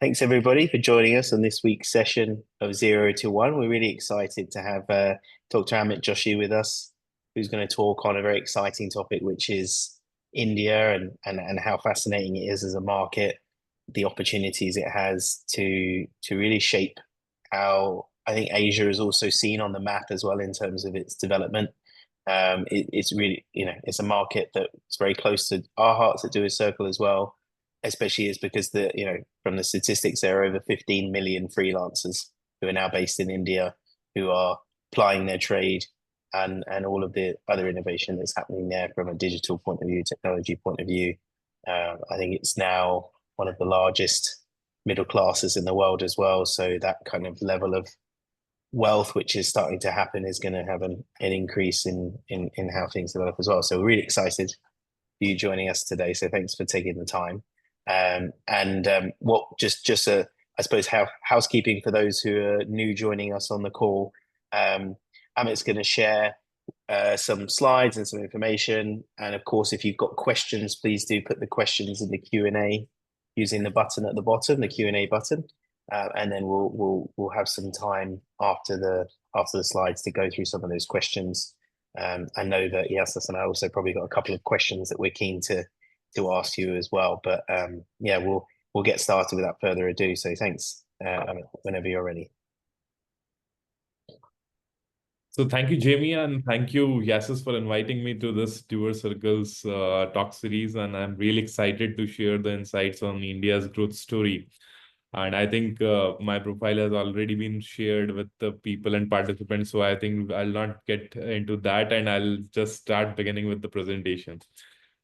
Thanks everybody for joining us on this week's session of Zero to One. We're really excited to have Dr. Amit Joshi with us, who's going to talk on a very exciting topic, which is India and how fascinating it is as a market, the opportunities it has to really shape how I think Asia is also seen on the map as well in terms of its development. It's really, it's a market that's very close to our hearts at Doerscircle as well, especially is because from the statistics, there are over 15 million freelancers who are now based in India who are plying their trade and all of the other innovation that's happening there from a digital point of view, technology point of view. I think it's now one of the largest middle classes in the world as well. So that kind of level of wealth which is starting to happen is going to have an increase in how things develop as well. So we're really excited for you joining us today. So thanks for taking the time. And what just I suppose housekeeping for those who are new joining us on the call. Amit's going to share some slides and some information. And of course, if you've got questions, please do put the questions in the Q&A using the button at the bottom, the Q&A button. And then we'll have some time after the slides to go through some of those questions. I know that Yasis and I also probably got a couple of questions that we're keen to ask you as well. But yeah, we'll get started without further ado. So thanks, whenever you're ready. So thank you, Jamie, and thank you, Yasis, for inviting me to this Doerscircle's talk series. And I'm really excited to share the insights on India's growth story. And I think my profile has already been shared with the people and participants. So I think I'll not get into that, and I'll just start beginning with the presentation.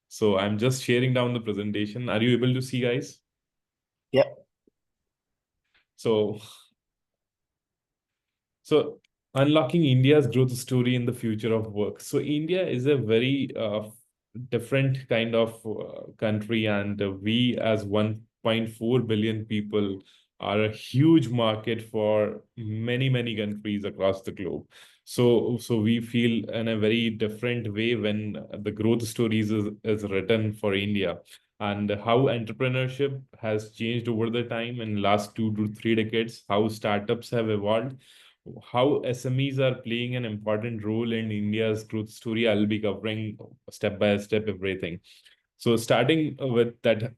So I'm just sharing down the presentation. Are you able to see, guys? Yep. So unlocking India's growth story in the future of work. So India is a very different kind of country, and we as 1.4 billion people are a huge market for many, many countries across the globe. So we feel in a very different way when the growth stories is written for India, and how entrepreneurship has changed over the time in last 2 to 3 decades, how startups have evolved, how SMEs are playing an important role in India's growth story. I'll be covering step by step everything. So starting with that,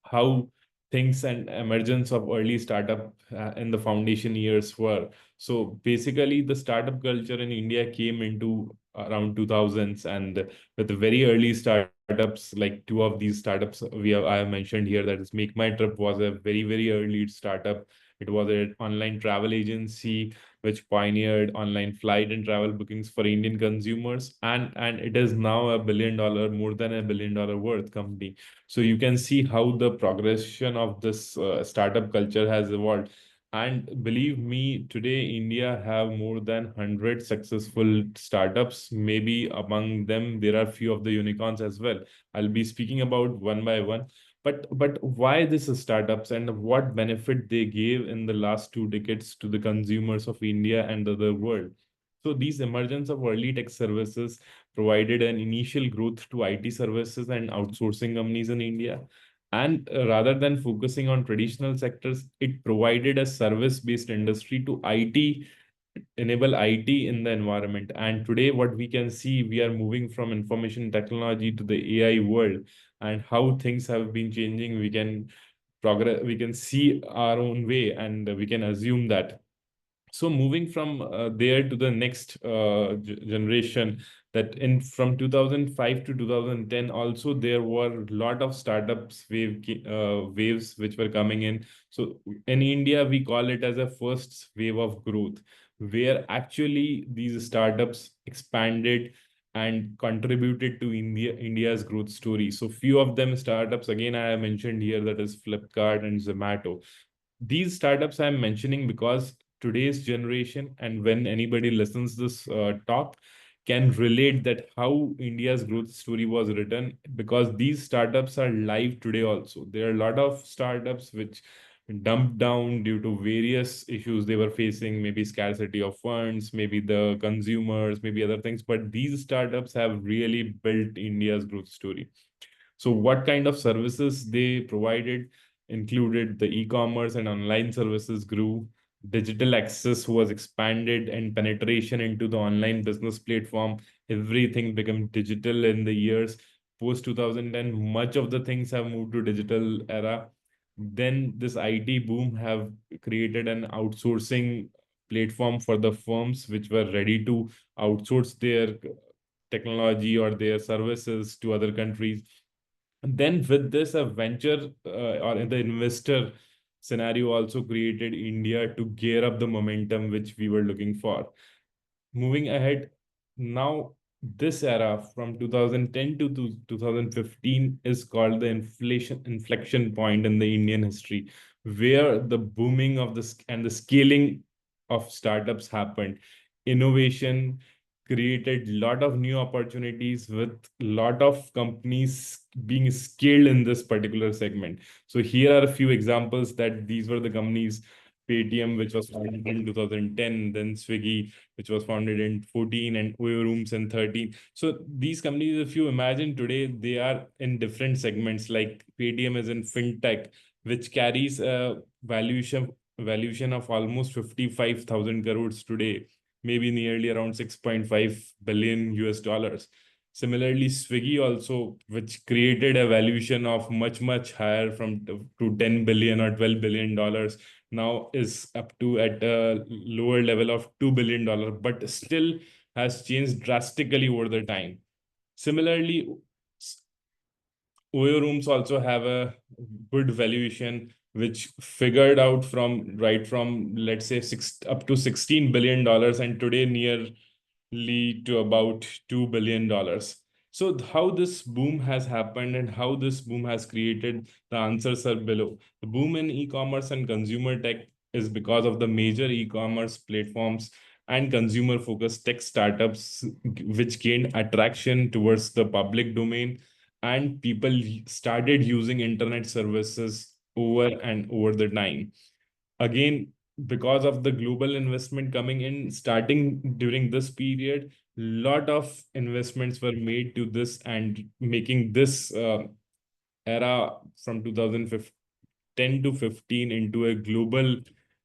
how things and emergence of early startup in the foundation years were. So basically, the startup culture in India came into around 2000s, and with very early startups, like two of these startups I have mentioned here, that is Make My Trip was a very, very early startup. It was an online travel agency which pioneered online flight and travel bookings for Indian consumers, and it is now a more than $1 billion worth company. So you can see how the progression of this startup culture has evolved. And believe me, today India have more than 100 successful startups. Maybe among them there are few of the unicorns as well. I'll be speaking about one by one. But why this startups and what benefit they gave in the last 2 decades to the consumers of India and the other world. So these emergence of early tech services provided an initial growth to IT services and outsourcing companies in India. And rather than focusing on traditional sectors, it provided a service-based industry to enable IT in the environment. And today, what we can see, we are moving from information technology to the AI world, and how things have been changing. We can progress, we can see our own way, and we can assume that. So moving from there to the next generation, that in from 2005 to 2010 also there were a lot of startups waves which were coming in. So in India we call it as a first wave of growth, where actually these startups expanded and contributed to India's growth story. So few of them startups, again I have mentioned here, that is Flipkart and Zomato. These startups I'm mentioning because today's generation, and when anybody listens this talk, can relate that how India's growth story was written, because these startups are live today also. There are a lot of startups which dumped down due to various issues they were facing, maybe scarcity of funds, maybe the consumers, maybe other things, but these startups have really built India's growth story. So what kind of services they provided? included the e-commerce and online services grew, digital access was expanded, and penetration into the online business platform, everything became digital in the years post 2010. Much of the things have moved to digital era. Then this IT boom have created an outsourcing platform for the firms which were ready to outsource their technology or their services to other countries. And then with this, a venture or the investor scenario also created India to gear up the momentum which we were looking for. Moving ahead, now this era from 2010 to 2015 is called the inflection point in the Indian history, where the booming of and the scaling of startups happened. Innovation created lot of new opportunities with lot of companies being scaled in this particular segment. So here are a few examples that these were the companies. Paytm, which was founded in 2010, then Swiggy, which was founded in 14, and Oyo Rooms in 13. So these companies, if you imagine today, they are in different segments. Like Paytm is in fintech, which carries a valuation of almost 55,000 crores today, maybe nearly around 6.5 billion US dollars. Similarly, Swiggy also, which created a valuation of much higher from to 10 billion or 12 billion dollars, now is up to at a lower level of $2 billion, but still has changed drastically over the time. Similarly, Oyo Rooms also have a good valuation, which figured out from right from, let's say, up to $16 billion, and today nearly to about $2 billion. So how this boom has happened and how this boom has created, the answers are below. The boom in e-commerce and consumer tech is because of the major e-commerce platforms and consumer-focused tech startups, which gained attraction towards the public domain, and people started using internet services over and over the time. Again, because of the global investment coming in starting during this period, lot of investments were made to this and making this era from 2010 to 15 into a global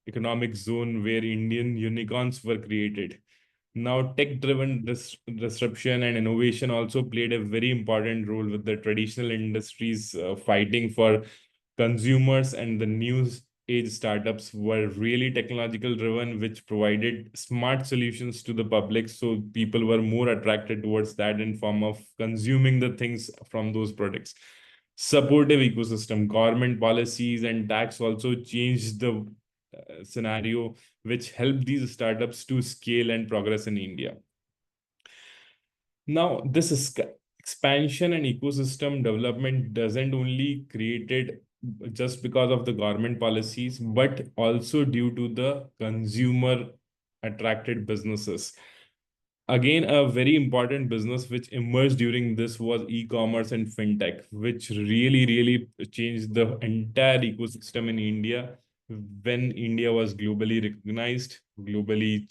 economic zone where Indian unicorns were created. Now, tech-driven disruption and innovation also played a very important role, with the traditional industries fighting for consumers, and the new age startups were really technological driven, which provided smart solutions to the public. So people were more attracted towards that in form of consuming the things from those products. Supportive ecosystem, government policies and tax also changed the scenario, which helped these startups to scale and progress in India. Now, this is expansion and ecosystem development doesn't only created just because of the government policies, but also due to the consumer attracted businesses. Again, a very important business which emerged during this was e-commerce and fintech, which really changed the entire ecosystem in India when India was globally recognized, globally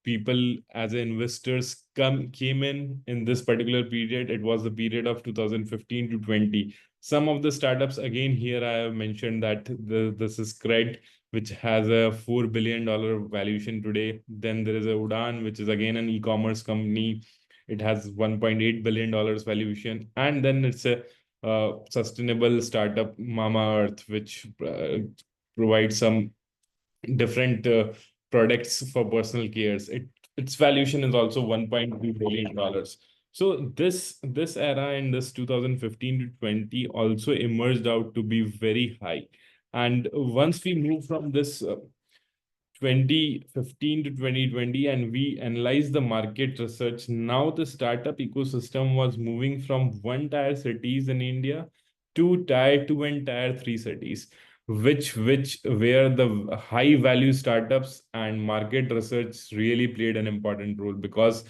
people as investors came in this particular period. It was the period of 2015 to 20. Some of the startups, again, here I have mentioned that this is Cred, which has a $4 billion valuation today. Then there is a Udan, which is again an e-commerce company. It has $1.8 billion valuation. And then it's a sustainable startup, Mama Earth, which provides some different products for personal cares. Its valuation is also $1.2 billion. So this era in this 2015 to 20 also emerged out to be very high. And once we move from this 2015 to 2020 and we analyze the market research, now the startup ecosystem was moving from one tier cities in India to tier 2 and tier 3 cities, which where the high value startups and market research really played an important role, because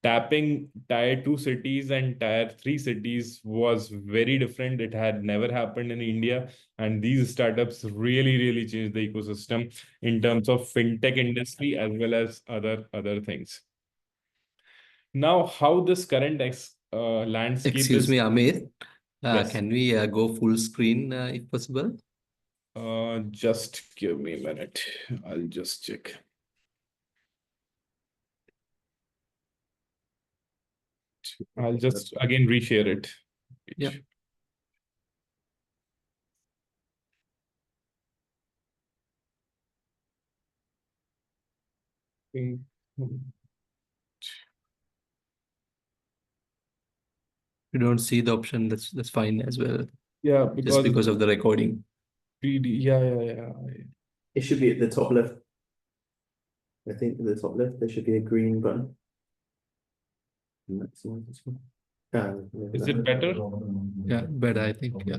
tapping tier 2 cities and tier 3 cities was very different. It had never happened in India, and these startups really changed the ecosystem in terms of fintech industry as well as other things. Now, how this current landscape Excuse is. me, Amit. Yes. Can we go full screen if possible? Just give me a minute. I'll just check. I'll just again reshare it. Yeah. Mm. You don't see the option, that's fine as well. Yeah, Just because because of the recording. PD. Yeah. It should be at the top left. I think at the top left there should be a green button. Maximize this one. Is it better? Yeah, better, I think. Yeah.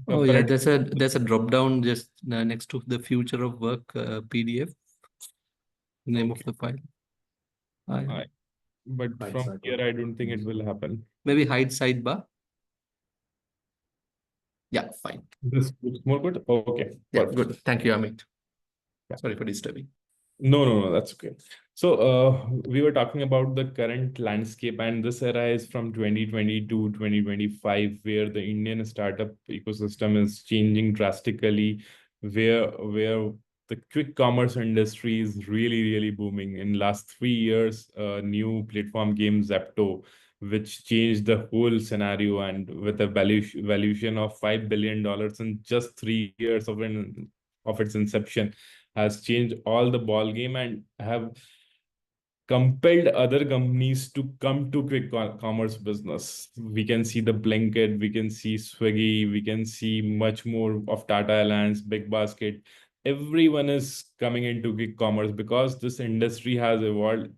Oh yeah, Current. there's a drop down just next to the future of work PDF, name of Okay. the file. I, But from here, I don't think it will happen. maybe hide sidebar. Yeah, fine. This looks more good. Okay, Yeah, perfect. good. Thank you, Amit. Yeah. Sorry for disturbing. No, that's okay. So, we were talking about the current landscape, and this era is from 2020 to 2025, where the Indian startup ecosystem is changing drastically, where the quick commerce industry is really booming. In last 3 years, new platform game Zepto, which changed the whole scenario, and with a valuation of $5 billion in just 3 years of its inception, has changed all the ball game and have compelled other companies to come to quick commerce business. We can see the Blinkit, we can see Swiggy, we can see much more of Tata Alliance, Big Basket. Everyone is coming into quick commerce because this industry has evolved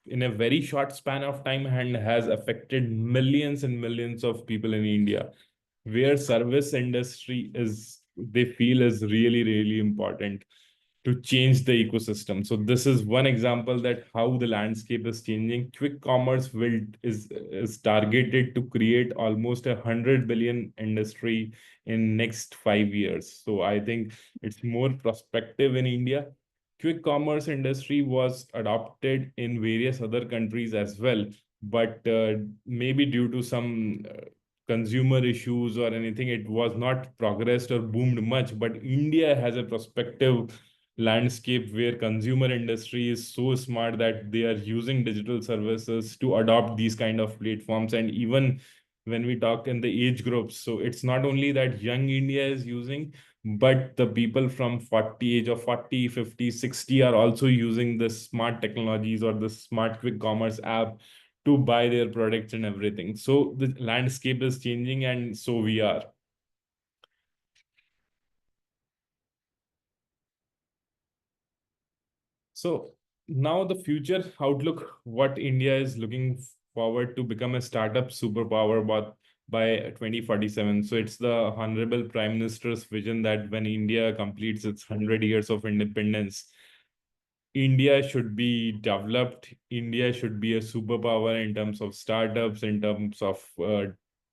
in a very short span of time and has affected millions and millions of people in India, where service industry is, they feel, is really important to change the ecosystem. So this is one example that how the landscape is changing. Quick commerce is targeted to create almost 100 billion industry in next 5 years. So I think it's more prospective in India. Quick commerce industry was adopted in various other countries as well, but maybe due to some consumer issues or anything, it was not progressed or boomed much. But India has a prospective landscape where consumer industry is so smart that they are using digital services to adopt these kind of platforms. And even when we talk in the age groups, so it's not only that young India is using, but the people from 40 age of 40, 50, 60 are also using the smart technologies or the smart quick commerce app to buy their products and everything. So the landscape is changing, and so we are. So now the future outlook, what India is looking forward to become a startup superpower by 2047. So it's the Honorable Prime Minister's vision that when India completes its 100 years of independence, India should be developed. India should be a superpower in terms of startups, in terms of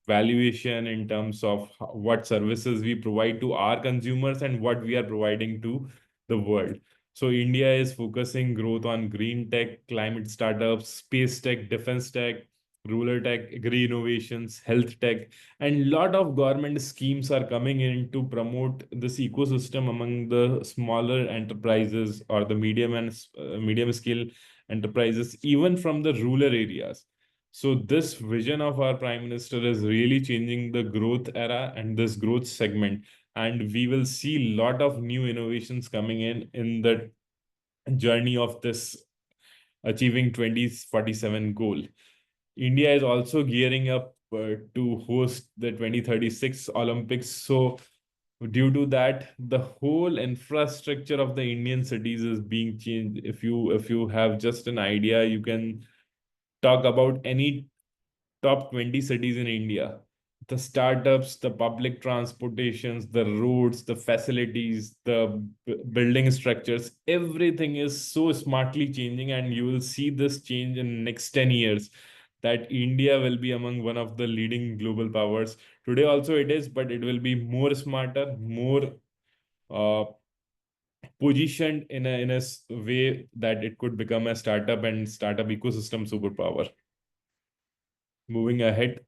valuation, in terms of what services we provide to our consumers and what we are providing to the world. So India is focusing growth on green tech, climate startups, space tech, defense tech, rural tech, agri innovations, health tech, and lot of government schemes are coming in to promote this ecosystem among the smaller enterprises or the medium scale enterprises, even from the rural areas. So this vision of our prime minister is really changing the growth era and this growth segment, and we will see lot of new innovations coming in the journey of this achieving 2047 goal. India is also gearing up to host the 2036 Olympics. So due to that, the whole infrastructure of the Indian cities is being changed. If you have just an idea, you can talk about any top 20 cities in India. The startups, the public transportations, the roads, the facilities, the building structures, everything is so smartly changing, and you will see this change in next 10 years that India will be among one of the leading global powers. Today also it is, but it will be more smarter, more uh, positioned in a way that it could become a startup and startup ecosystem superpower. moving ahead.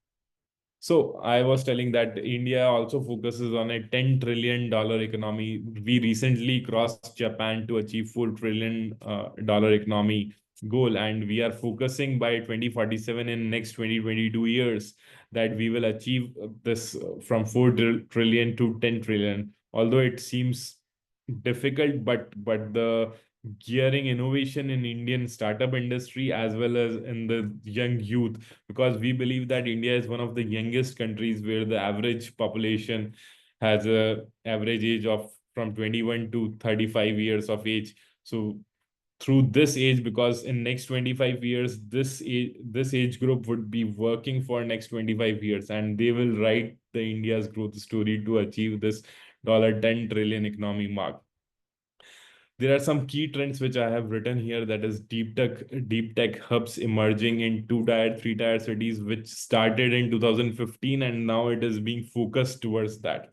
So I was telling that India also focuses on a $10 trillion economy. We recently crossed Japan to achieve $4 trillion dollar economy goal, and we are focusing by 2047 in next 2022 years that we will achieve this from 4 trillion to 10 trillion. Although it seems difficult, but the gearing innovation in Indian startup industry as well as in the young youth, because we believe that India is one of the youngest countries where the average population has a average age of from 21 to 35 years of age. So through this age, because in next 25 years this age group would be working for next 25 years, and they will write the India's growth story to achieve this $10 trillion economy mark. There are some key trends which I have written here, that is deep tech hubs emerging in 2 tier, 3 tier cities, which started in 2015 and now it is being focused towards that.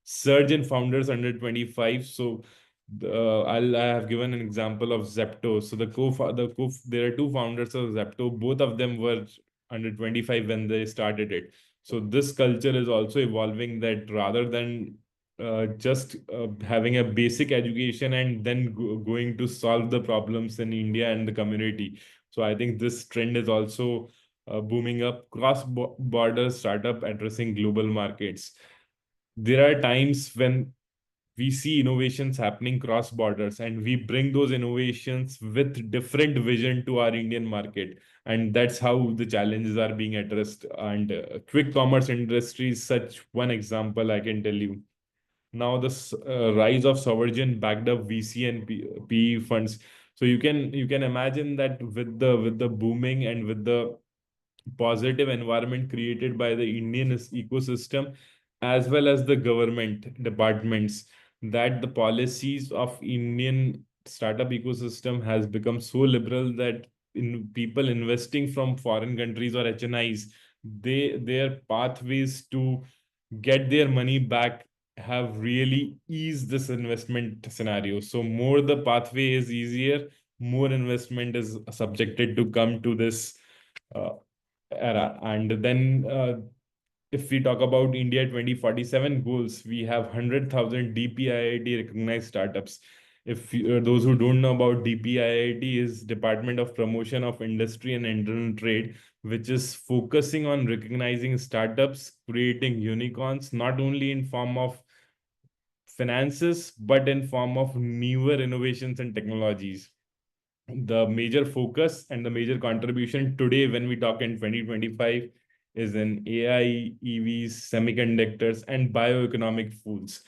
Surge in founders under 25. So I have given an example of Zepto. So there are two founders of Zepto. Both of them were under 25 when they started it. So this culture is also evolving, that rather than just having a basic education and then going to solve the problems in India and the community. So I think this trend is also booming up. Border startup addressing global markets. There are times when we see innovations happening cross borders, and we bring those innovations with different vision to our Indian market, and that's how the challenges are being addressed. And quick commerce industry is such one example I can tell you. Now this rise of sovereign backed up VC and PE funds. So you can imagine that with the booming and with the positive environment created by the Indian ecosystem as well as the government departments, that the policies of Indian startup ecosystem has become so liberal that in people investing from foreign countries or HNIs, their pathways to get their money back have really eased this investment scenario. So more the pathway is easier, more investment is subjected to come to this uh, era. And then if we talk about India 2047 goals, we have 100,000 DPIIT recognized startups. If those who don't know about DPIIT, is Department of Promotion of Industry and Internal Trade, which is focusing on recognizing startups, creating unicorns, not only in form of finances, but in form of newer innovations and technologies. The major focus and the major contribution today when we talk in 2025 is in AI, EVs, semiconductors, and bioeconomic foods,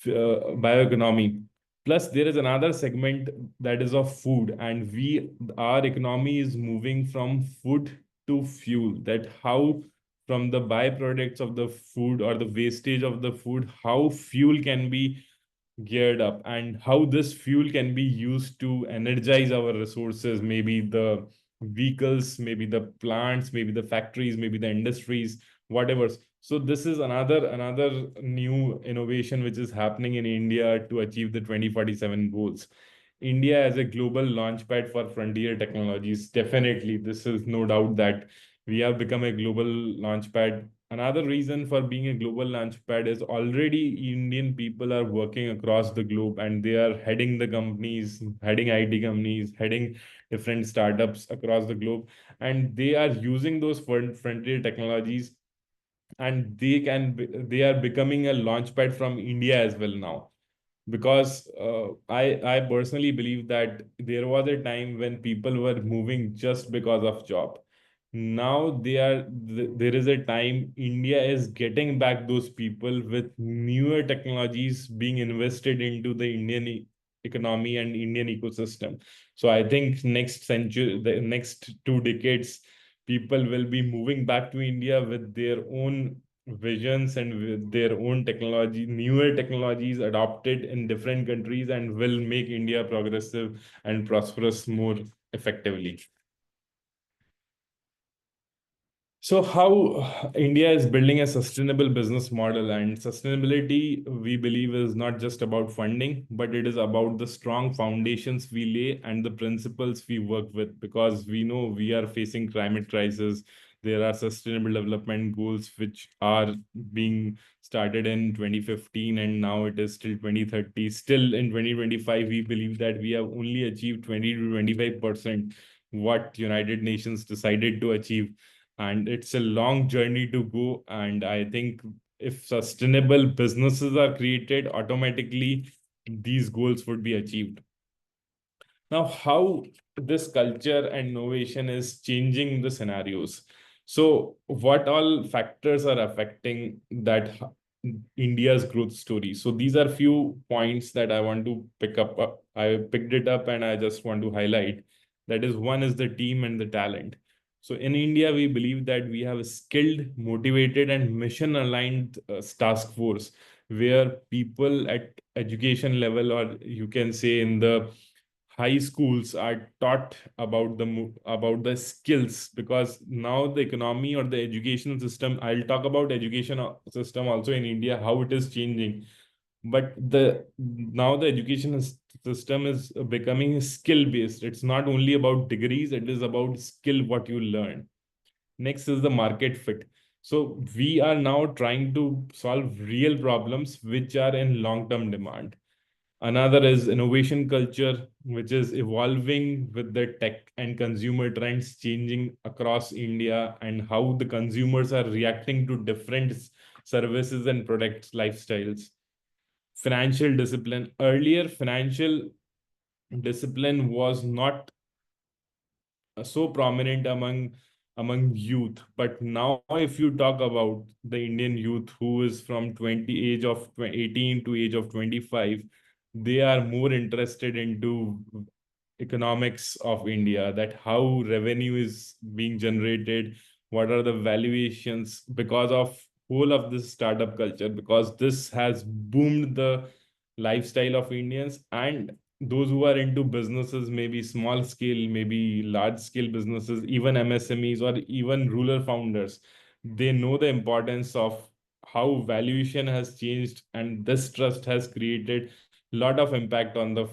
bioeconomy. Plus, there is another segment that is of food, and our economy is moving from food to fuel. That how from the byproducts of the food or the wastage of the food, how fuel can be geared up, and how this fuel can be used to energize our resources, maybe the vehicles, maybe the plants, maybe the factories, maybe the industries, whatever. So this is another new innovation which is happening in India to achieve the 2047 goals. India as a global launchpad for frontier technologies. Definitely, this is no doubt that we have become a global launchpad. Another reason for being a global launchpad is already Indian people are working across the globe, and they are heading the companies, heading IT companies, heading different startups across the globe, and they are using those frontier technologies, and they are becoming a launchpad from India as well now. Because I personally believe that there was a time when people were moving just because of job. Now there is a time India is getting back those people with newer technologies being invested into the Indian economy and Indian ecosystem. So I think next century, the next 2 decades, people will be moving back to India with their own visions and with their own technology, newer technologies adopted in different countries, and will make India progressive and prosperous more effectively. So how India is building a sustainable business model, and sustainability, we believe, is not just about funding, but it is about the strong foundations we lay and the principles we work with, because we know we are facing climate crisis. There are sustainable development goals which are being started in 2015, and now it is till 2030. Still in 2025, we believe that we have only achieved 20 to 25% what United Nations decided to achieve. And it's a long journey to go. And I think if sustainable businesses are created, automatically these goals would be achieved. Now, how this culture and innovation is changing the scenarios. So, what all factors are affecting that India's growth story? So, these are few points that I want to pick up. I picked it up and I just want to highlight. That is, one is the team and the talent. So, in India, we believe that we have a skilled, motivated, and mission-aligned task force where people at education level, or you can say in the high schools, are taught about the skills, because now the economy or the education system, I'll talk about education system also in India, how it is changing. But the now the education system is becoming skill based. It's not only about degrees, it is about skill what you learn. Next is the market fit. So we are now trying to solve real problems which are in long term demand. Another is innovation culture, which is evolving with the tech and consumer trends changing across India, and how the consumers are reacting to different services and product lifestyles. Financial discipline. Earlier, financial discipline was not so prominent among youth, but now if you talk about the Indian youth who is from 20 age of 18 to age of 25, they are more interested into economics of India, that how revenue is being generated, what are the valuations, because of whole of this startup culture, because this has boomed the lifestyle of Indians. And those who are into businesses, maybe small scale, maybe large scale businesses, even MSMEs or even rural founders, they know the importance of how valuation has changed, and this trust has created a lot of impact on the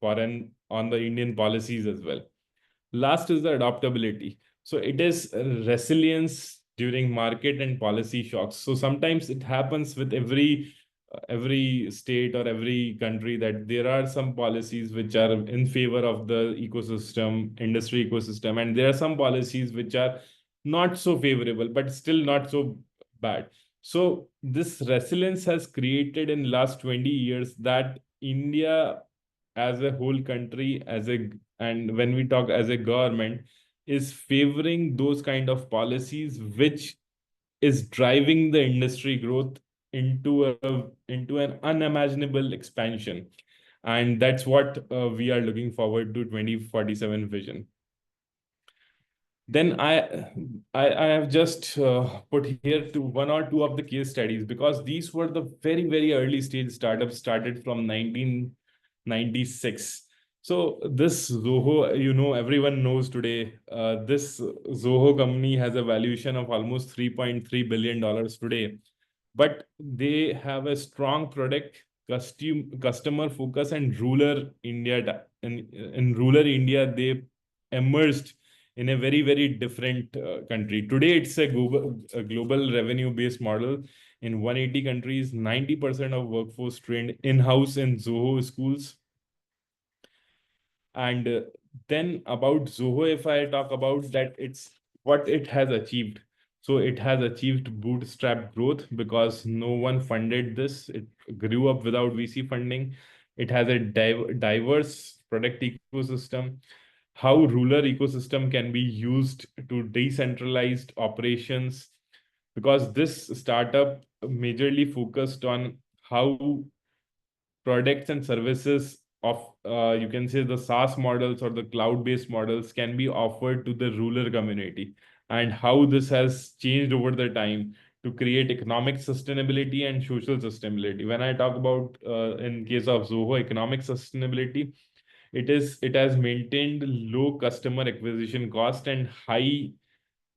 foreign, on the Indian policies as well. Last is the adaptability. So it is resilience during market and policy shocks. So sometimes it happens with every state or every country, that there are some policies which are in favor of the ecosystem, industry ecosystem, and there are some policies which are not so favorable, but still not so bad. So this resilience has created in last 20 years that India as a whole country, and when we talk as a government, is favoring those kind of policies which is driving the industry growth into an unimaginable expansion. And that's what we are looking forward to 2047 vision. Then I have just put here to one or two of the case studies, because these were the very early stage startups started from 1996. So this Zoho, everyone knows today, this Zoho company has a valuation of almost $3.3 billion today, but they have a strong product, customer focus, and rural India. In rural India, they emerged in a very different country. Today, it's a global revenue-based model in 180 countries, 90% of workforce trained in-house in Zoho schools. And then about Zoho, if I talk about that, it's what it has achieved. So it has achieved bootstrap growth because no one funded this. It grew up without VC funding. It has a diverse product ecosystem. How rural ecosystem can be used to decentralized operations, because this startup majorly focused on how products and services of you can say the SaaS models or the cloud-based models can be offered to the rural community, and how this has changed over the time to create economic sustainability and social sustainability. When I talk about in case of Zoho economic sustainability, it has maintained low customer acquisition cost and high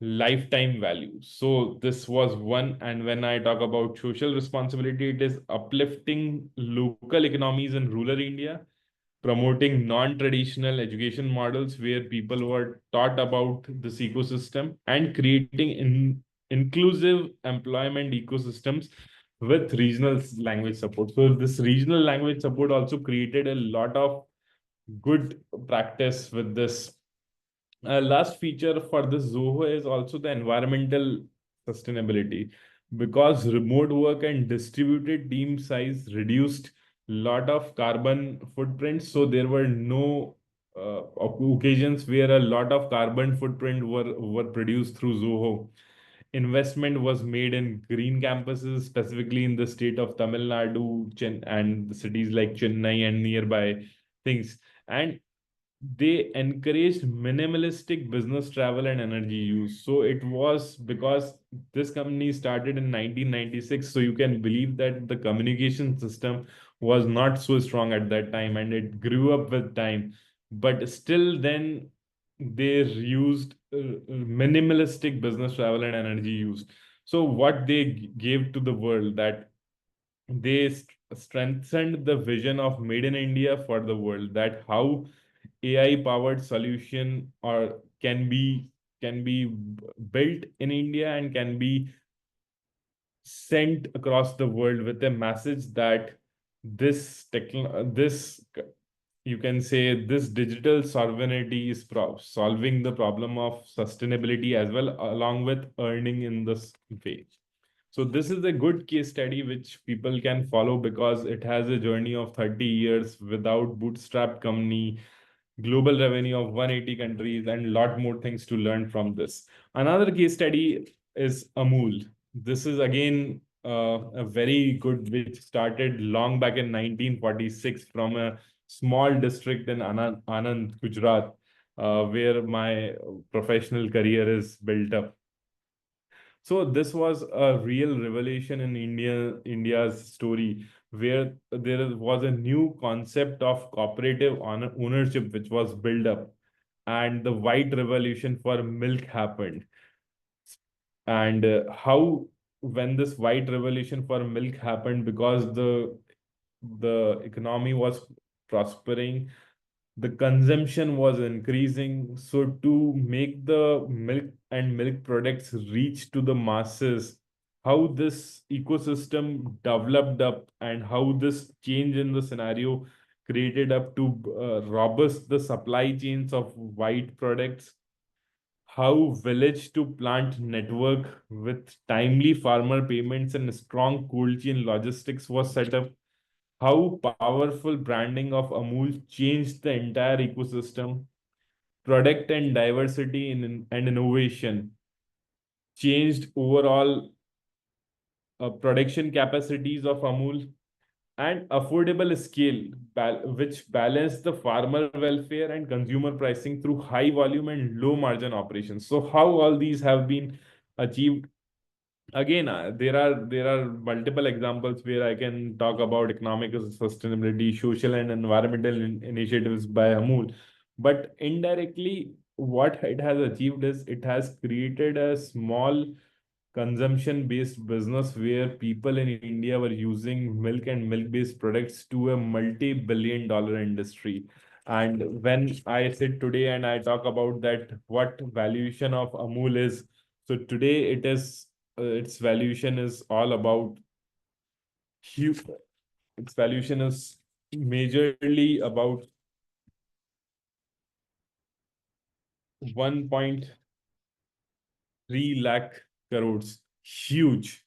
lifetime value. So this was one. And when I talk about social responsibility, it is uplifting local economies in rural India promoting non-traditional education models where people were taught about this ecosystem, and creating inclusive employment ecosystems with regional language support. So this regional language support also created a lot of good practice with this. Last feature for this Zoho is also the environmental sustainability, because remote work and distributed team size reduced lot of carbon footprints. So there were no occasions where a lot of carbon footprint were produced through Zoho. Investment was made in green campuses, specifically in the state of Tamil Nadu, and the cities like Chennai and nearby things. And they encouraged minimalistic business travel and energy use. So it was because this company started in 1996. So you can believe that the communication system was not so strong at that time, and it grew up with time. But still, then they used minimalistic business travel and energy use. So what they gave to the world, that they strengthened the vision of made in India for the world, that how AI powered solution or can be built in India and can be sent across the world with a message that this, you can say, this digital sovereignty is solving the problem of sustainability as well, along with earning in this way. So this is a good case study which people can follow, because it has a journey of 30 years without bootstrap company, global revenue of 180 countries, and lot more things to learn from this. Another case study is Amul. This is again a very good, which started long back in 1946 from a small district in Anand, Gujarat, where my professional career is built up. So this was a real revelation in India's story, where there was a new concept of cooperative ownership which was built up, and the white revolution for milk happened. And how, when this white revolution for milk happened, because the economy was prospering, the consumption was increasing. So to make the milk and milk products reach to the masses, how this ecosystem developed up, and how this change in the scenario created up to robust the supply chains of white products, how village to plant network with timely farmer payments and strong cold chain logistics was set up, how powerful branding of Amul changed the entire ecosystem, product and diversity and innovation changed overall production capacities of Amul, and affordable scale, which balanced the farmer welfare and consumer pricing through high volume and low margin operations. So how all these have been achieved? Again, there are multiple examples where I can talk about economic sustainability, social and environmental initiatives by Amul, but indirectly, what it has achieved is it has created a small consumption-based business where people in India were using milk and milk-based products to a multi-billion-dollar industry. And when I sit today and I talk about that, what valuation of Amul is, so today it is its valuation is all about huge. Its valuation is majorly about 1.3 lakh crores. Huge.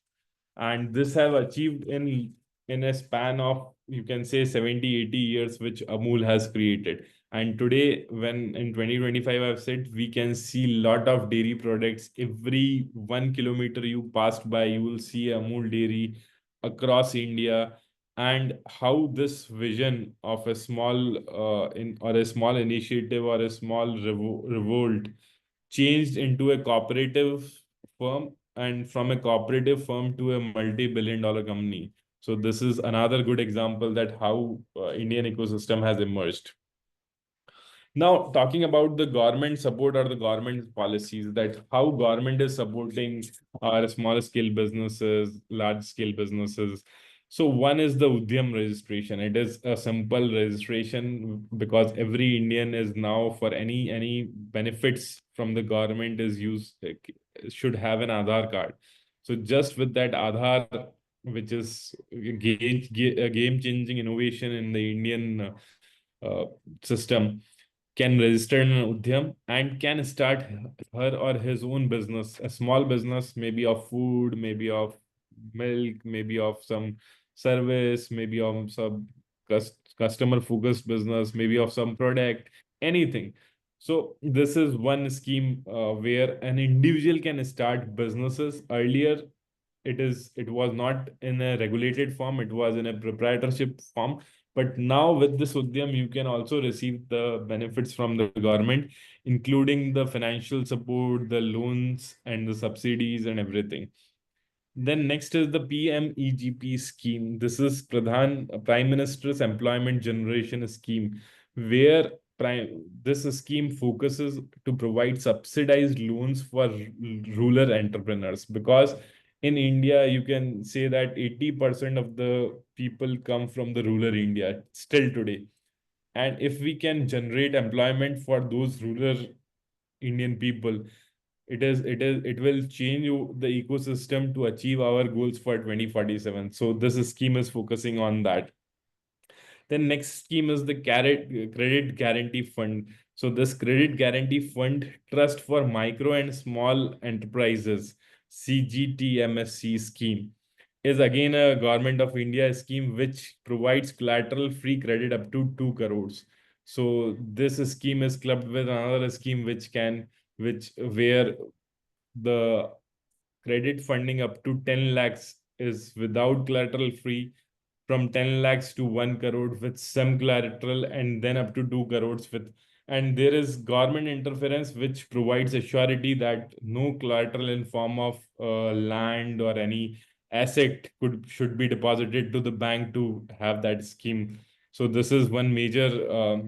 And this have achieved in a span of, you can say, 70-80 years, which Amul has created. And today, when in 2025 I've said, we can see lot of dairy products. Every 1 kilometer you passed by, you will see Amul dairy across India. And how this vision of a small or a small initiative or a small revolt changed into a cooperative firm, and from a cooperative firm to a multi-billion-dollar company. So this is another good example that how Indian ecosystem has emerged. Now, talking about the government support or the government policies, that how government is supporting our small scale businesses, large scale businesses. So one is the Udyam registration. It is a simple registration because every Indian is now, for any benefits from the government is used, should have an Aadhaar card. So just with that Aadhaar, which is a game-changing innovation in the Indian system, can register in an Udyam and can start her or his own business, a small business, maybe of food, maybe of milk, maybe of some service, maybe of some customer focused business, maybe of some product, anything. So this is one scheme where an individual can start businesses. Earlier, it was not in a regulated form, it was in a proprietorship form. But now with this Udyam, you can also receive the benefits from the government, including the financial support, the loans, and the subsidies and everything. Then next is the PMEGP scheme. This is Prime Minister's Employment Generation Scheme, where this scheme focuses to provide subsidized loans for rural entrepreneurs. Because in India, you can say that 80% of the people come from the rural India still today. And if we can generate employment for those rural Indian people, it will change the ecosystem to achieve our goals for 2047. So this scheme is focusing on that. Then next scheme is the credit guarantee fund. So this credit guarantee fund trust for micro and small enterprises, CGTMSC scheme, is again a government of India scheme which provides collateral free credit up to 2 crores. So this scheme is clubbed with another scheme which where the credit funding up to 10 lakhs is without collateral free, from 10 lakhs to 1 crore with some collateral, and then up to 2 crores with. And there is government interference which provides a surety that no collateral in form of land or any asset should be deposited to the bank to have that scheme. So this is one major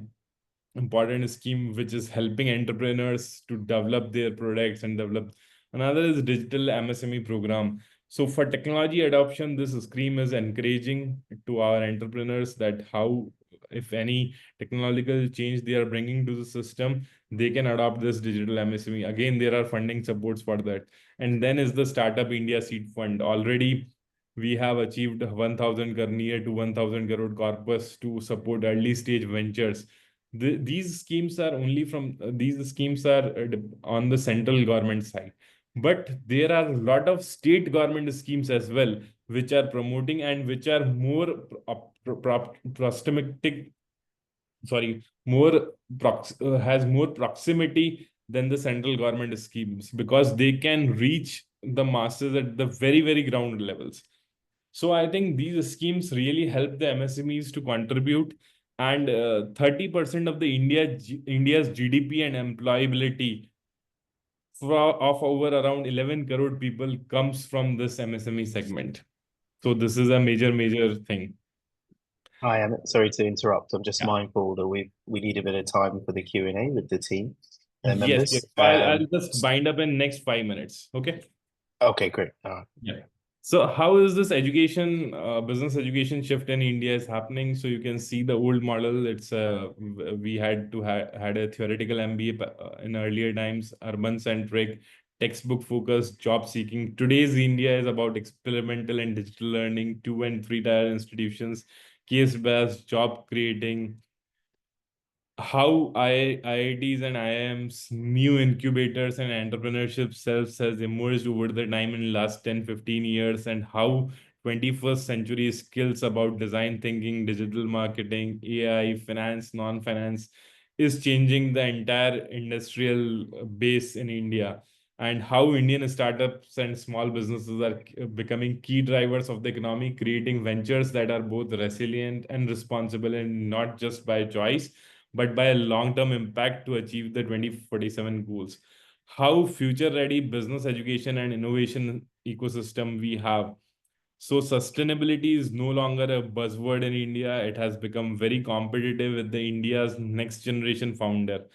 important scheme which is helping entrepreneurs to develop their products and develop. Another is digital MSME program. So for technology adoption, this scheme is encouraging to our entrepreneurs that how, if any technological change they are bringing to the system, they can adopt this digital MSME. Again, there are funding supports for that. And then is the Startup India Seed Fund. Already we have achieved 1,000 crore, near to 1,000 crore corpus to support early stage ventures. These schemes are only from these schemes are on the central government side, but there are a lot of state government schemes as well which are promoting and which are more proximity, sorry, has more proximity than the central government schemes, because they can reach the masses at the very ground levels. So I think these schemes really help the MSMEs to contribute, and 30% of the India's GDP and employability of over around 11 crore people comes from this MSME segment. So this is a major thing. Hi, Amit. Sorry to interrupt. I'm just Yeah. mindful that we need a bit of time for the Q&A with the team Yes. members. So I'll just bind up in next 5 minutes. Okay. Okay, great. All right. Yeah. So how is this education, business education shift in India is happening? So you can see the old model. It's we had to had a theoretical MBA in earlier times, urban centric, textbook focused, job seeking. Today's India is about experimental and digital learning, 2 and 3 tier institutions, case based job creating. How IITs and IIMs, new incubators and entrepreneurship cells has emerged over the time in last 10, 15 years, and how 21st century skills about design thinking, digital marketing, AI, finance, non-finance is changing the entire industrial base in India, and how Indian startups and small businesses are becoming key drivers of the economy, creating ventures that are both resilient and responsible, and not just by choice but by a long-term impact to achieve the 2047 goals. How future-ready business education and innovation ecosystem we have. So sustainability is no longer a buzzword in India. It has become very competitive with the India's next generation founder.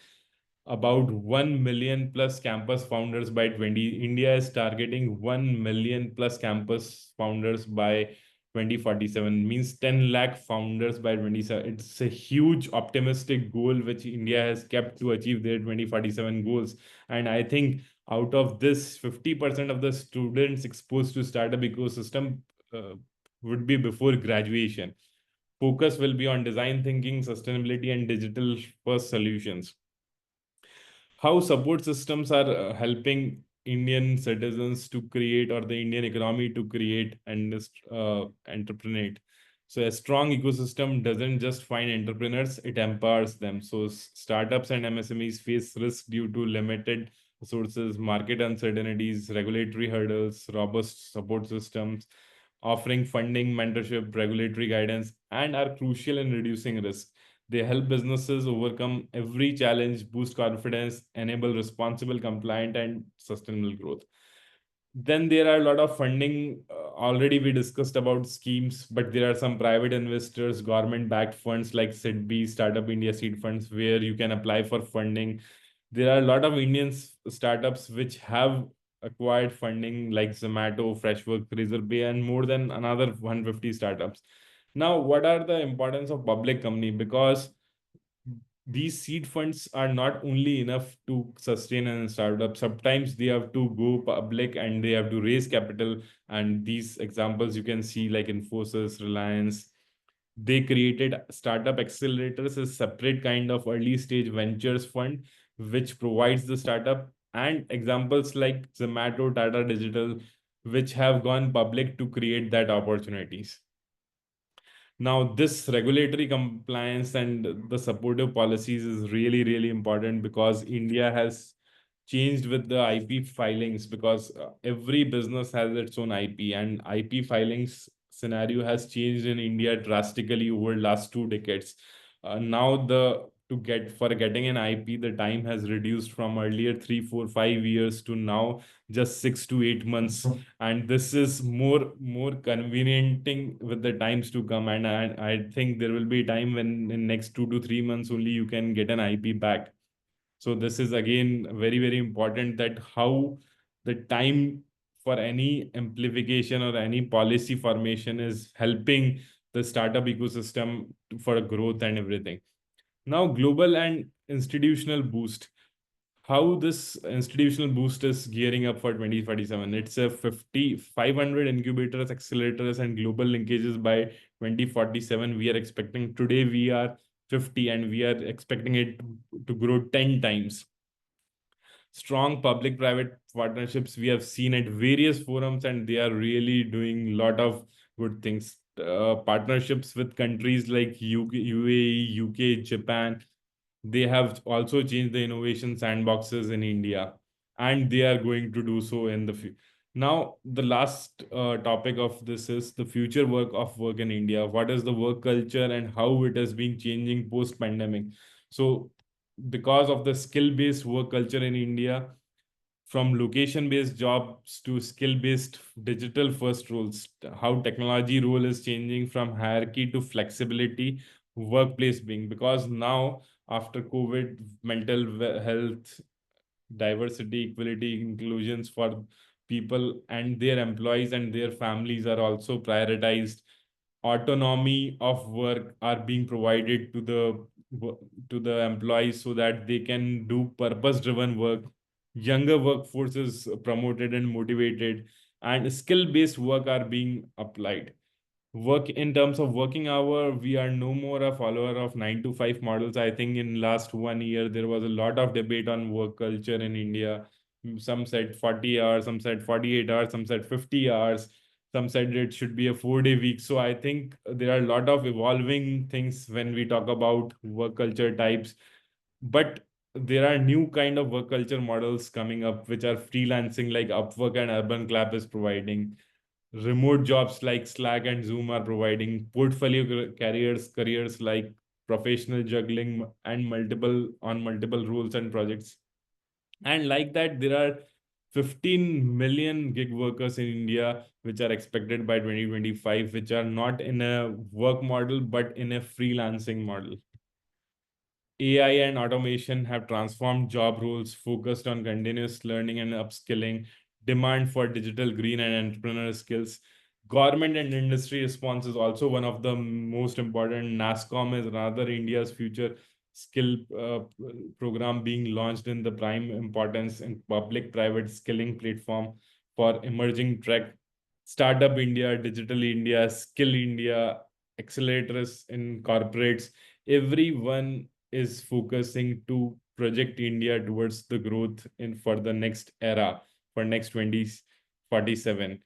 About 1 million plus campus founders by 20. India is targeting 1 million plus campus founders by 2047, means 10 lakh founders by 27. It's a huge optimistic goal which India has kept to achieve their 2047 goals. And I think out of this, 50% of the students exposed to startup ecosystem would be before graduation. Focus will be on design thinking, sustainability, and digital first solutions. How support systems are helping Indian citizens to create, or the Indian economy to create and entrepreneur. So a strong ecosystem doesn't just find entrepreneurs, it empowers them. So startups and MSMEs face risk due to limited resources, market uncertainties, regulatory hurdles, robust support systems, offering funding, mentorship, regulatory guidance, and are crucial in reducing risk. They help businesses overcome every challenge, boost confidence, enable responsible, compliant, and sustainable growth. Then there are a lot of funding. Already we discussed about schemes, but there are some private investors, government-backed funds like SIDBI, Startup India Seed Funds, where you can apply for funding. There are a lot of Indian startups which have acquired funding like Zomato, Freshwork, Razorpay, and more than another 150 startups. Now, what are the importance of public company? Because these seed funds are not only enough to sustain a startup. Sometimes they have to go public and they have to raise capital. And these examples you can see like Infosys, Reliance, they created startup accelerators, a separate kind of early stage ventures fund, which provides the startup. And examples like Zomato, Tata Digital, which have gone public to create that opportunities. Now, this regulatory compliance and the supportive policies is really, really important because India has changed with the IP filings, because every business has its own IP, and IP filings scenario has changed in India drastically over last 2 decades. Now the to get for getting an IP, the time has reduced from earlier 3, 4, 5 years to now just 6 to 8 months, and this is more conveniencing with the times to come. And I think there will be a time when in next 2 to 3 months only you can get an IP back. So this is again very, very important, that how the time for any amplification or any policy formation is helping the startup ecosystem for growth and everything. Now, global and institutional boost. How this institutional boost is gearing up for 2047. It's a 500 incubators, accelerators, and global linkages by 2047. We are expecting, today we are 50, and we are expecting it to grow 10 times. Strong public-private partnerships we have seen at various forums, and they are really doing a lot of good things. Partnerships with countries like UAE, UK, Japan, they have also changed the innovation sandboxes in India, and they are going to do so in the future. Now, the last topic of this is the future work in India. What is the work culture and how it has been changing post-pandemic? So, because of the skill-based work culture in India, from location-based jobs to skill-based digital-first roles, how technology role is changing from hierarchy to flexibility, workplace being. Because now, after COVID, health, diversity, equality, inclusions for people and their employees and their families are also prioritized. Autonomy of work are being provided to the employees so that they can do purpose driven work. Younger workforce is promoted and motivated, and skill based work are being applied. Work in terms of working hour, we are no more a follower of 9 to 5 models. I think in last 1 year there was a lot of debate on work culture in India. Some said 40 hours, some said 48 hours, some said 50 hours, some said it should be a 4 day week. So I think there are a lot of evolving things when we talk about work culture types. But there are new kind of work culture models coming up which are freelancing, like Upwork and Urban Clap is providing. Remote jobs like Slack and Zoom are providing. Portfolio careers like professional juggling and multiple roles and projects. And like that, there are 15 million gig workers in India, which are expected by 2025, which are not in a work model, but in a freelancing model. AI and automation have transformed job roles, focused on continuous learning and upskilling, demand for digital green and entrepreneurial skills. Government and industry response is also one of the most important. NASSCOM is another India's future skill program being launched in the prime importance in public-private skilling platform for emerging tech. Startup India, Digital India, Skill India, accelerators in corporates. Everyone is focusing to project India towards the growth in for the next era, for next 2047.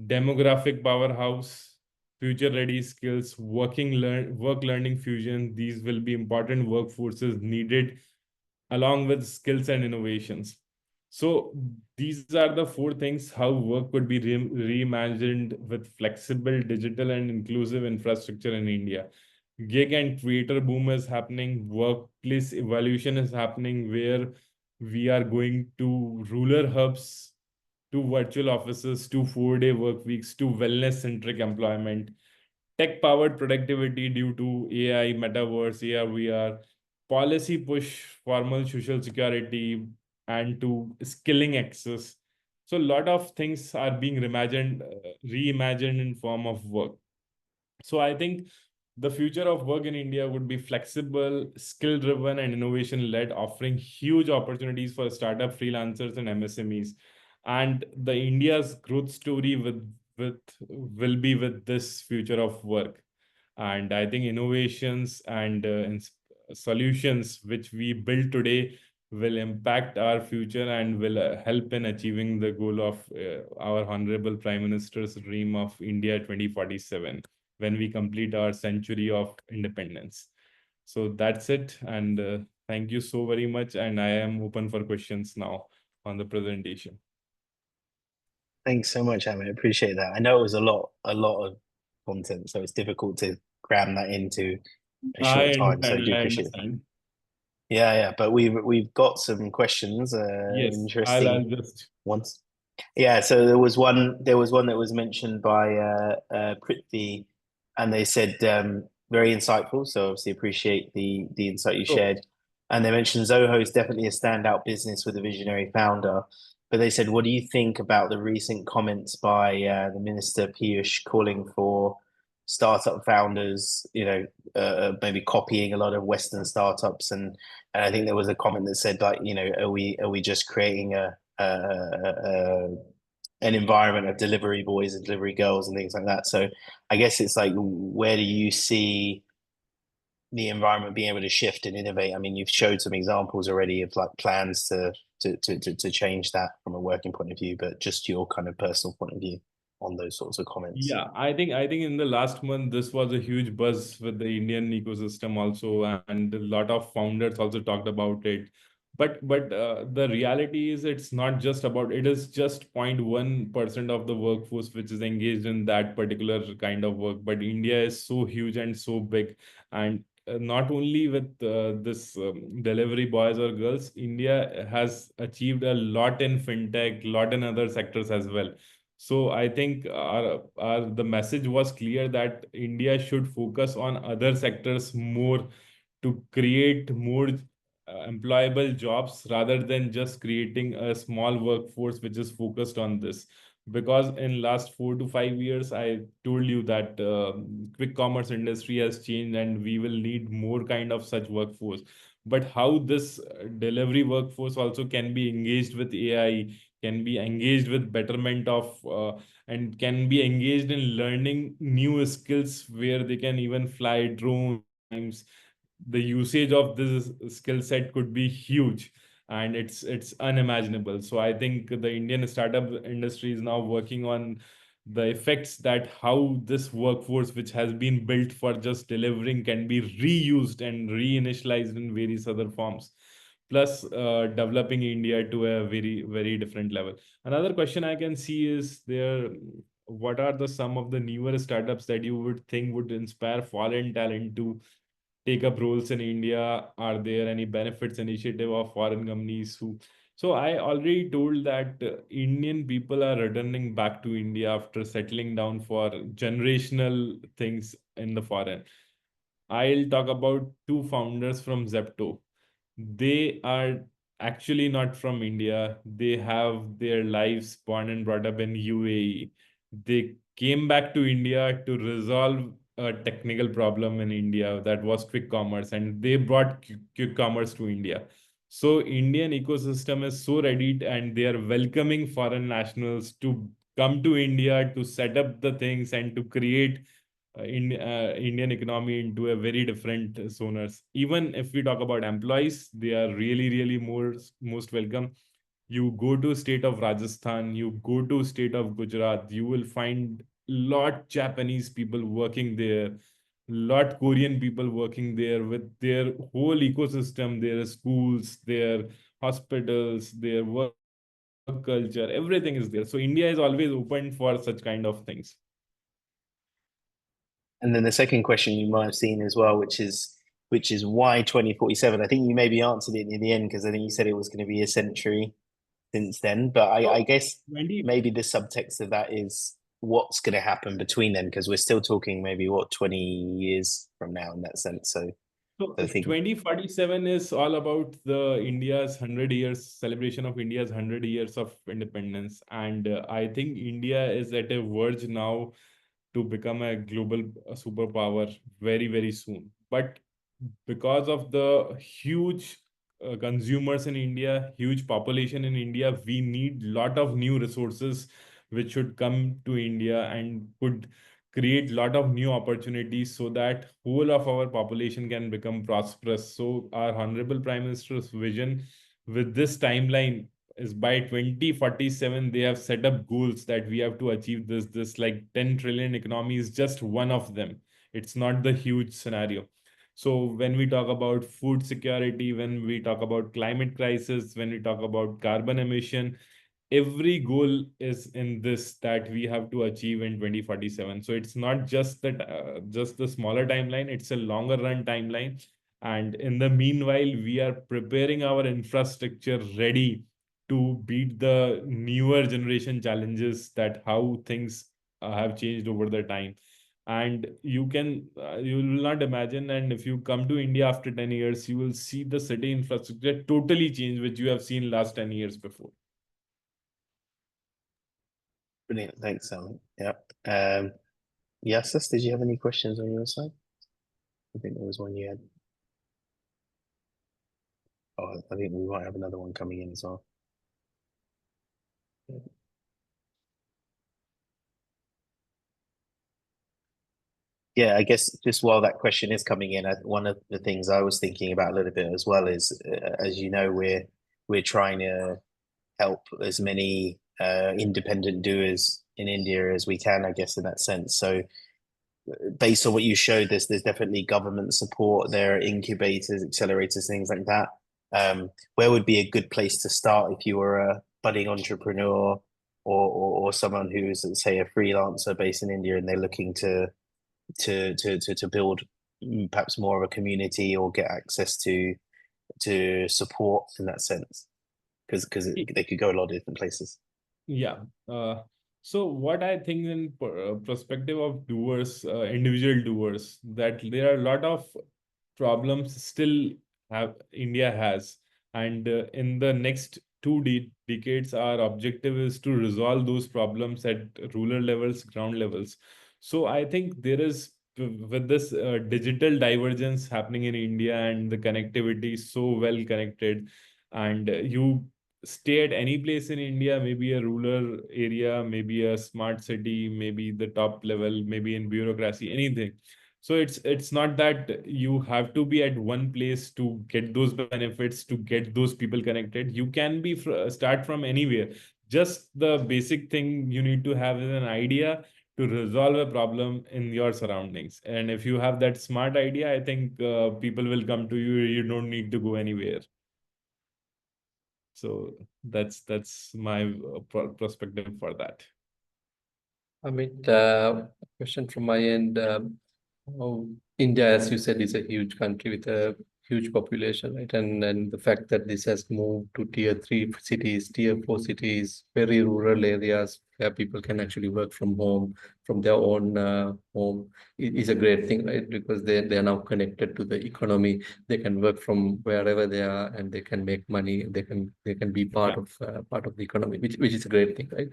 Demographic powerhouse, future ready skills, work learning fusion. These will be important workforces needed along with skills and innovations. So these are the four things how work could be reimagined with flexible, digital, and inclusive infrastructure in India. Gig and creator boom is happening. Workplace evolution is happening where we are going to rural hubs, to virtual offices, to 4-day work weeks, to wellness-centric employment, tech-powered productivity due to AI, metaverse, AR, VR, policy push, formal social security, and to skilling access. So a lot of things are being reimagined in form of work. So I think the future of work in India would be flexible, skill driven, and innovation led, offering huge opportunities for startup freelancers and MSMEs. And the India's growth story with will be with this future of work. And I think innovations and solutions which we build today will impact our future and will help in achieving the goal of our Honorable Prime Minister's dream of India 2047 when we complete our century of independence. So that's it. And thank you so very much. And I am open for questions now on the presentation. Thanks so much, Amit. I appreciate that. I know it was a lot of content, so it's difficult to cram that into a short time. So I do appreciate that. Yeah, but we've got some questions, Yes, I'll interesting just ones. Yeah, so there was one that was mentioned by Prithvi, and they said very insightful. So obviously appreciate the insight you so shared. And they mentioned Zoho is definitely a standout business with a visionary founder. But they said, what do you think about the recent comments by the Minister Piyush calling for startup founders, maybe copying a lot of Western startups, and I think there was a comment that said like, are we just creating an environment of delivery boys and delivery girls and things like that. So I guess it's like, where do you see the environment being able to shift and innovate? I mean, you've showed some examples already of like plans to change that from a working point of view, but just your kind of personal point of view on those sorts of comments. yeah, I think in the last month this was a huge buzz with the Indian ecosystem also, and a lot of founders also talked about it. But the reality is it's not just about it is just 0.1% of the workforce which is engaged in that particular kind of work. But India is so huge and so big, and not only with this delivery boys or girls, India has achieved a lot in fintech, lot in other sectors as well. So I think the message was clear that India should focus on other sectors more to create more employable jobs rather than just creating a small workforce which is focused on this. Because in last 4 to 5 years, I told you that quick commerce industry has changed and we will need more kind of such workforce. But how this delivery workforce also can be engaged with AI, can be engaged with betterment of and can be engaged in learning new skills where they can even fly drones. The usage of this skill set could be huge, and it's unimaginable. So I think the Indian startup industry is now working on the effects that how this workforce which has been built for just delivering can be reused and reinitialized in various other forms, plus developing India to a very, very different level. Another question I can see is there, what are the some of the newer startups that you would think would inspire foreign talent to take up roles in India? Are there any benefits initiative of foreign companies who? So I already told that Indian people are returning back to India after settling down for generational things in the foreign. I'll talk about two founders from Zepto. They are actually not from India. They have their lives born and brought up in UAE. They came back to India to resolve a technical problem in India that was quick commerce, and they brought quick commerce to India. So Indian ecosystem is so ready, and they are welcoming foreign nationals to come to India to set up the things and to create Indian economy into a very different zoners. Even if we talk about employees, they are really, really most welcome. You go to state of Rajasthan, you go to state of Gujarat, you will find lot Japanese people working there, lot Korean people working there with their whole ecosystem, their schools, their hospitals, their work culture, everything is there. So India is always open for such kind of things. And then the second question you might have seen as well, which is why 2047? I think you maybe answered it in the end because I think you said it was going to be a century since then. But I So guess 20, maybe the subtext of that is what's going to happen between then, because we're still talking maybe what 20 years from now in that sense. So So I think 2047 is all about the India's 100 years celebration of India's 100 years of independence. And I think India is at a verge now to become a global superpower very, very soon. But because of the huge consumers in India, huge population in India, we need lot of new resources which should come to India and could create lot of new opportunities so that whole of our population can become prosperous. So our honorable Prime Minister's vision with this timeline is by 2047 they have set up goals that we have to achieve this like 10 trillion economy is just one of them. It's not the huge scenario. So when we talk about food security, when we talk about climate crisis, when we talk about carbon emission, every goal is in this that we have to achieve in 2047. So it's not just that just the smaller timeline, it's a longer run timeline. And in the meanwhile, we are preparing our infrastructure ready to beat the newer generation challenges that how things have changed over the time. And you will not imagine, and if you come to India after 10 years, you will see the city infrastructure totally change which you have seen last 10 years before. brilliant. Thanks, Alan. Yeah. Yasis, did you have any questions on your side? I think there was one you had. Oh, I think we might have another one coming in as well. Yeah, I guess just while that question is coming in, one of the things I was thinking about a little bit as well is, as you know, we're trying to help as many independent doers in India as we can, I guess, in that sense. So based on what you showed, there's definitely government support, there are incubators, accelerators, things like that. Where would be a good place to start if you were a budding entrepreneur or someone who's, say, a freelancer based in India and they're looking to build perhaps more of a community or get access to support in that sense, because they could go a lot of different places. Yeah. So what I think in perspective of doers, individual doers, that there are a lot of problems still have India has, and in the next two decades, our objective is to resolve those problems at rural levels, ground levels. So I think there is with this digital divergence happening in India and the connectivity so well connected, and you stay at any place in India, maybe a rural area, maybe a smart city, maybe the top level, maybe in bureaucracy, anything. So it's not that you have to be at one place to get those benefits, to get those people connected. You can be start from anywhere. Just the basic thing you need to have is an idea to resolve a problem in your surroundings. And if you have that smart idea, I think people will come to you. You don't need to go anywhere. So that's my perspective for that. Amit, question from my end. India, as you said, is a huge country with a huge population, right? And the fact that this has moved to tier 3 cities, tier 4 cities, very rural areas where people can actually work from home, from their own home, is a great thing, right? Because they are now connected to the economy. They can work from wherever they are, and they can make money. They can be Yeah. part of the economy, which is a great thing, right?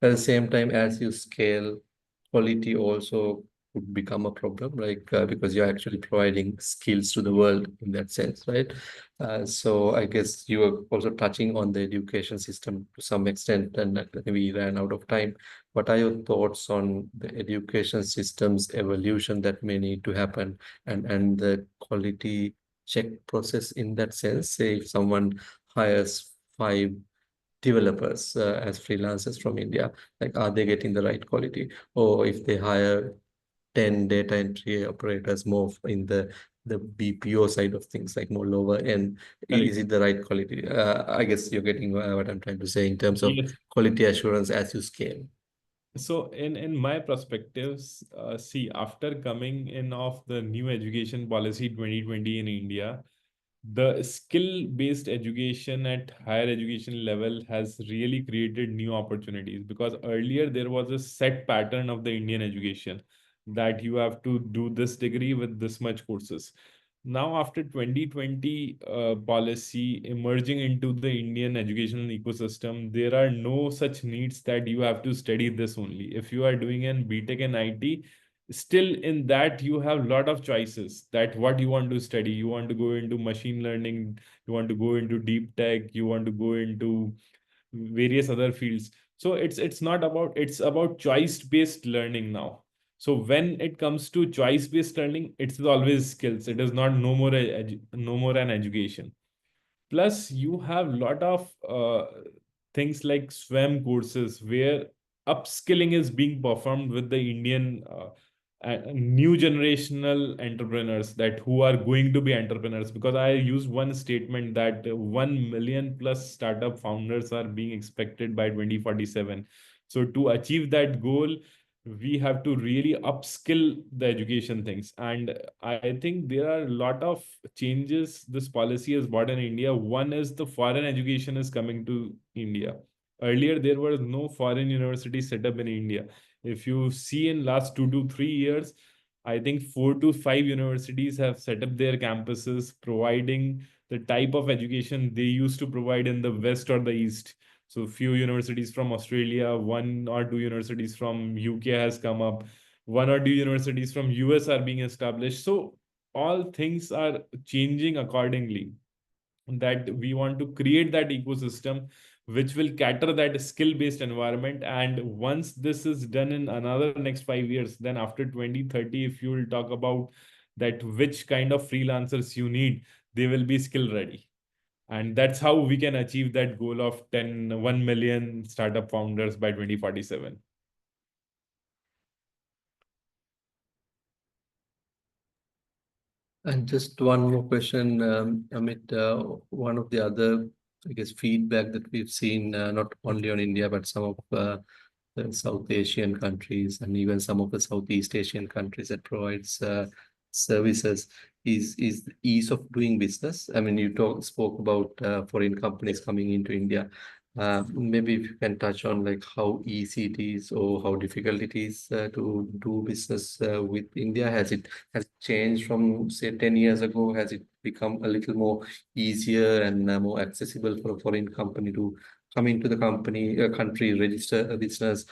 At the same time, as you scale, quality also could become a problem, like because you're actually providing skills to the world in that sense, right? So I guess you are also touching on the education system to some extent, and we ran out of time. What are your thoughts on the education system's evolution that may need to happen, and the quality check process in that sense? Say if someone hires five developers as freelancers from India, like are they getting the right quality? Or if they hire 10 data entry operators more in the BPO side of things, like more lower end, is Correct. it the right quality? I guess you're getting what I'm trying to say in terms of Yes. quality assurance as you scale. So in my perspectives, see, after coming in of the new education policy 2020 in India, the skill-based education at higher education level has really created new opportunities, because earlier there was a set pattern of the Indian education that you have to do this degree with this much courses. Now, after 2020 policy emerging into the Indian educational ecosystem, there are no such needs that you have to study this only. If you are doing an BTech in IT, still in that you have a lot of choices that what you want to study. You want to go into machine learning, you want to go into deep tech, you want to go into various other fields. So it's not about, it's about choice based learning now. So when it comes to choice based learning, it's always skills. It is not no more an education. Plus, you have lot of things like SWAM courses where upskilling is being performed with the Indian new generational entrepreneurs that who are going to be entrepreneurs. Because I use one statement that 1 million plus startup founders are being expected by 2047. So to achieve that goal, we have to really upskill the education things. And I think there are a lot of changes this policy has brought in India. One is the foreign education is coming to India. Earlier, there was no foreign university set up in India. If you see in last 2 to 3 years, I think 4 to 5 universities have set up their campuses, providing the type of education they used to provide in the West or the East. So few universities from Australia, 1 or 2 universities from UK has come up, 1 or 2 universities from US are being established. So all things are changing accordingly, that we want to create that ecosystem which will cater that skill based environment. And once this is done in another next 5 years, then after 2030, if you will talk about that which kind of freelancers you need, they will be skill ready. And that's how we can achieve that goal of 1 million startup founders by 2047. And just one more question, Amit. One of the other, I guess, feedback that we've seen, not only on India, but some of the South Asian countries and even some of the Southeast Asian countries that provides services is the ease of doing business. I mean, you spoke about foreign companies coming into India. Maybe if you can touch on like how easy it is or how difficult it is to do business with India. Has it changed from say 10 years ago? Has it become a little more easier and more accessible for a foreign company to come into the country, register a business,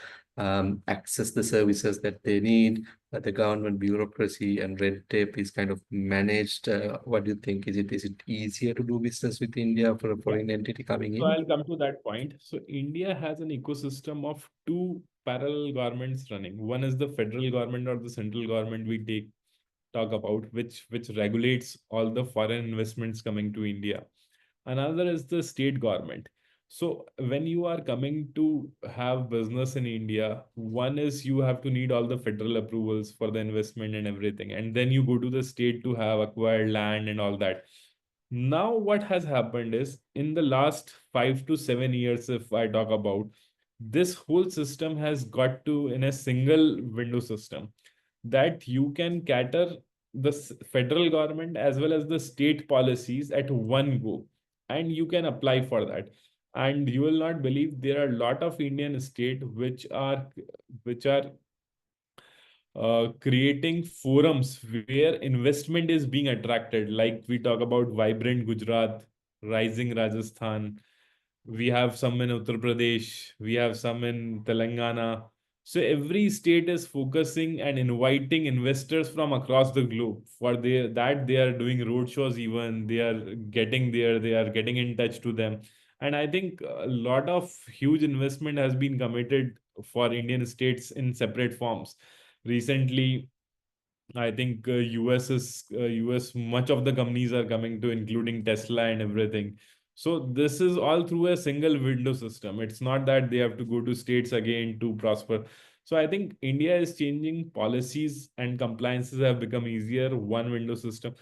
access the services that they need? The government bureaucracy and red tape is kind of managed. What do you think? Is it easier to do business with India for a Yeah. foreign entity coming So in? I'll come to that point. So India has an ecosystem of two parallel governments running. One is the federal government or the central government we talk about, which regulates all the foreign investments coming to India. Another is the state government. So when you are coming to have business in India, one is you have to need all the federal approvals for the investment and everything, and then you go to the state to have acquired land and all that. Now what has happened is in the last 5 to 7 years, if I talk about, this whole system has got to in a single window system, that you can cater the federal government as well as the state policies at one go, and you can apply for that. And you will not believe, there are a lot of Indian state which are creating forums where investment is being attracted. Like we talk about Vibrant Gujarat, Rising Rajasthan. We have some in Uttar Pradesh. We have some in Telangana. So every state is focusing and inviting investors from across the globe. For they are doing roadshows, even they are getting there, they are getting in touch to them. And I think a lot of huge investment has been committed for Indian states in separate forms. Recently, I think US, much of the companies are coming to, including Tesla and everything. So this is all through a single window system. It's not that they have to go to states again to prosper. So I think India is changing policies, and compliances have become easier. One window system.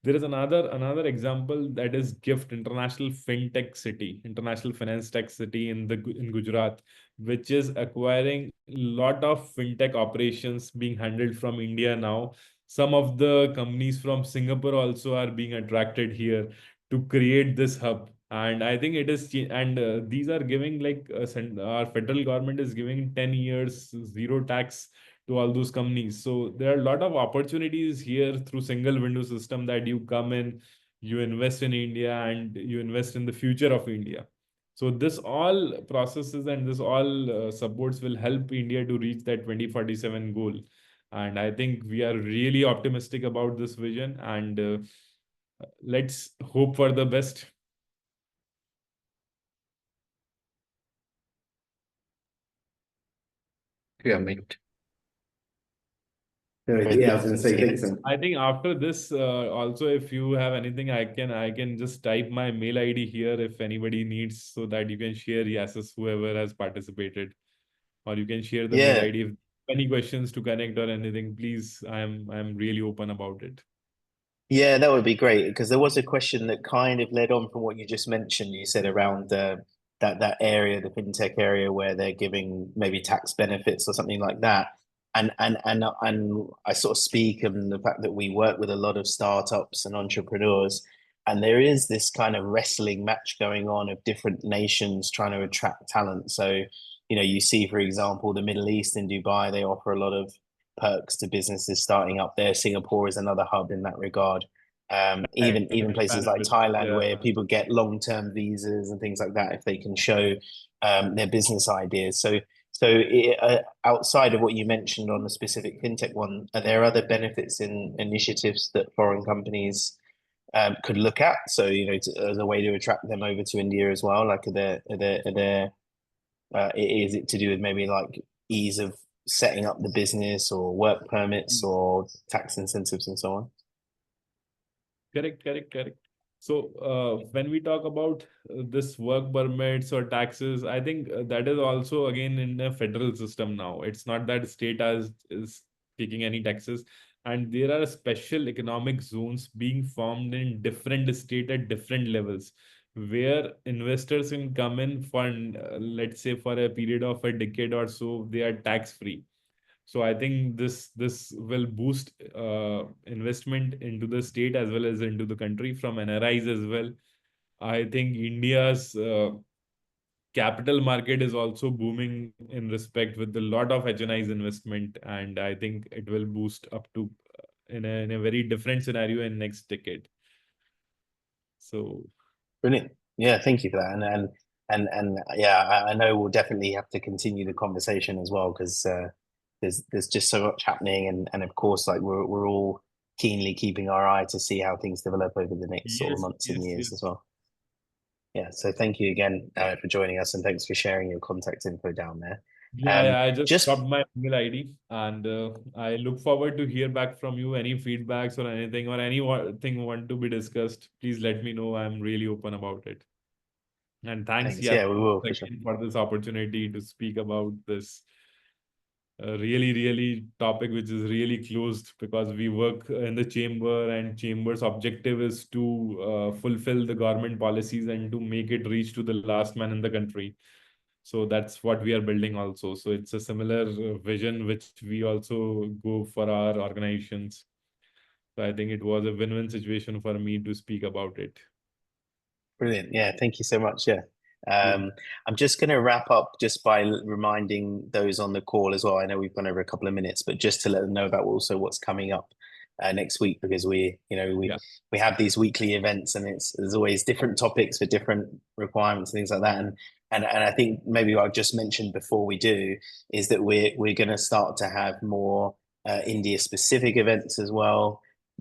There is another example, that is GIFT, International FinTech City, International Finance Tech City in Gujarat, which is acquiring lot of fintech operations being handled from India now. Some of the companies from Singapore also are being attracted here to create this hub. And I think it is, and these are giving like our federal government is giving 10 years zero tax to all those companies. So there are a lot of opportunities here through single window system, that you come in, you invest in India, and you invest in the future of India. So this all processes and this all supports will help India to reach that 2047 goal. And I think we are really optimistic about this vision, and let's hope for the best. Yeah, mate. Yeah, I was going to say thanks. I think after this, also, if you have anything, I can just type my mail ID here if anybody needs, so that you can share yeses whoever has participated, or you can share the mail Yeah, ID. If any questions to connect or anything, please, I'm really open about it. yeah, that would be great because there was a question that kind of led on from what you just mentioned. You said around that area, the fintech area, where they're giving maybe tax benefits or something like that. And I sort of speak on the fact that we work with a lot of startups and entrepreneurs, and there is this kind of wrestling match going on of different nations trying to attract talent. So, you see, for example, the Middle East in Dubai, they offer a lot of perks to businesses starting up there. Singapore is another hub in that regard. Even places like Thailand, Yeah. where people get long-term visas and things like that if they can show their business ideas. So outside of what you mentioned on the specific fintech one, are there other benefits in initiatives that foreign companies could look at? So, as a way to attract them over to India as well. Like, is it to do with maybe like ease of setting up the business or work permits or tax incentives and so on? Correct. So, when we talk about this work permits or taxes, I think that is also again in a federal system now. It's not that state as is taking any taxes, and there are special economic zones being formed in different state at different levels, where investors can come in for, let's say, for a period of a decade or so, they are tax free. So I think this will boost investment into the state as well as into the country from NRIs as well. I think India's capital market is also booming in respect with a lot of HNI's investment, and I think it will boost up to in a very different scenario in next decade. So Brilliant. Yeah, thank you for that. And yeah, I know we'll definitely have to continue the conversation as well because there's just so much happening, and of course, like we're all keenly keeping our eye to see how things develop over the next sort of months and years as yes. well. Yeah, so thank you again for joining us, and thanks for sharing your contact info down there. Yeah, I just Just dropped my email ID, and I look forward to hear back from you. Any feedbacks or anything, or anything want to be discussed, please let me know. I'm really open about it. And thanks, Thanks. yeah, Yeah, we will for sure. again for this opportunity to speak about this really topic, which is really closed, because we work in the chamber, and chamber's objective is to fulfill the government policies and to make it reach to the last man in the country. So that's what we are building also. So it's a similar vision which we also go for our organizations. So I think it was a win-win situation for me to speak about it. Brilliant. Yeah, thank you so much. Yeah. Yeah. I'm just going to wrap up just by reminding those on the call as well. I know we've gone over a couple of minutes, but just to let them know about also what's coming up next week, because Yeah. we have these weekly events, and there's always different topics for different requirements and things like that. And I think maybe what I've just mentioned before we do is that we're going to start to have more India specific events as well,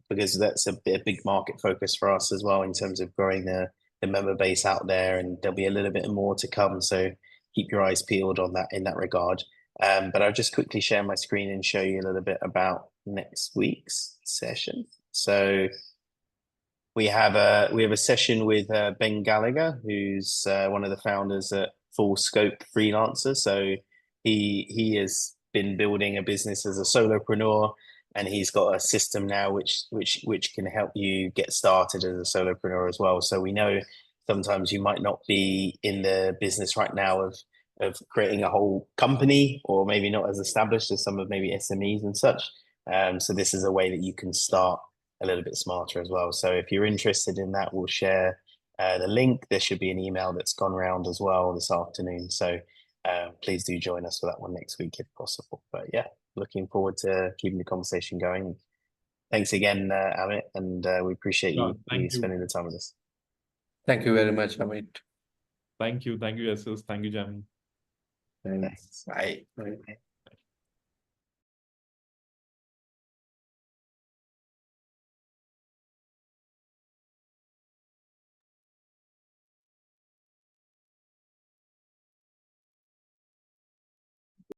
because that's a big market focus for us as well in terms of growing the member base out there, and there'll be a little bit more to come. So keep your eyes peeled on that in that regard. But I'll just quickly share my screen and show you a little bit about next week's session. So we have a session with Ben Gallagher, who's one of the founders at Full Scope Freelancer. So he has been building a business as a solopreneur, and he's got a system now which can help you get started as a solopreneur as well. So we know sometimes you might not be in the business right now of creating a whole company, or maybe not as established as some of maybe SMEs and such. So this is a way that you can start a little bit smarter as well. So if you're interested in that, we'll share the link. There should be an email that's gone around as well this afternoon. So please do join us for that one next week if possible. But yeah, looking forward to keeping the conversation going. Thanks again, Amit, and we appreciate you Thank you. spending the time with us. Thank you very much, Amit. Thank you, Jesus. Thank you, Jamie. Thanks. Thanks. Bye. Bye.